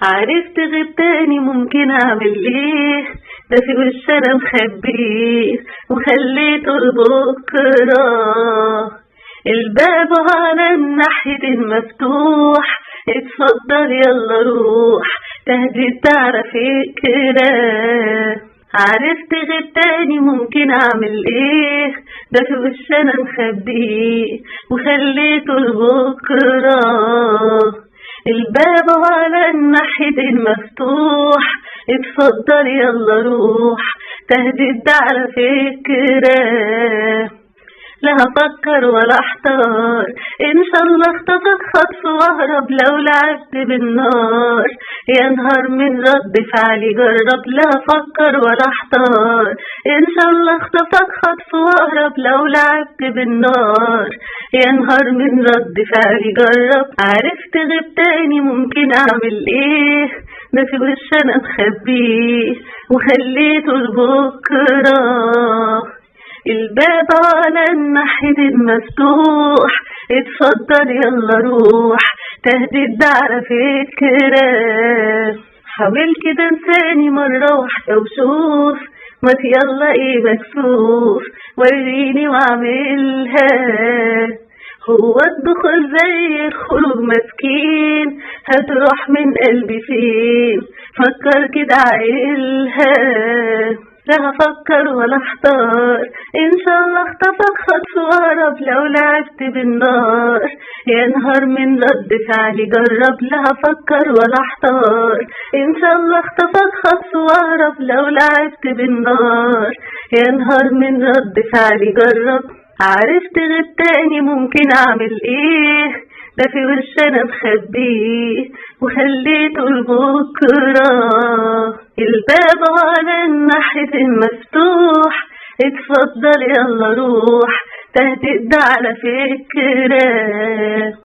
عرفت غير تاني ممكن اعمل ايه؟ ده في وش انا مخبيه وخليته لبكره. الباب على الناحية مفتوح، اتفضل يلا روح تهديد تعرف فكرة. عرفت غير تاني ممكن اعمل ايه؟ ده في وش انا مخبيه وخليته لبكره. الباب على الناحية مفتوح، اتفضل يلا روح تهديد على فكرة. لا هفكر ولا احتار، ان شاء الله اخطفك خطف واهرب لو لعبت بالنار. يا نهار من رد فعلي جرب، لا هفكر ولا احتار، ان شاء الله اخطفك خطف واهرب لو لعبت بالنار. يا نهار من رد فعلي جرب. عرفت غير تاني ممكن اعمل ايه؟ ده في وش انا مخبيه وخليته لبكره. الباب على الناحية مفتوح، اتفضل يلا روح تهديد على فكرة. حاول كده انساني مرة واحدة وشوف، ما يلا ايه مكسوف وريني واعملها. هو الدخول زي الخروج مسكين، هتروح من قلبي فين؟ فكر كده عقلها. لا هفكر ولا احتار، ان شاء الله اخطفك خطف واهرب لو لعبت بالنار. يا نهار من رد فعلي جرب، لا هفكر ولا احتار، ان شاء الله اخطفك خطف واهرب لو لعبت بالنار. يا نهار من رد فعلي جرب. عرفت غير تاني ممكن اعمل ايه؟ ده في وش انا مخبيه وخليته لبكره. الباب على الناحية مفتوح، اتفضل يلا روح تهديد على فكرة.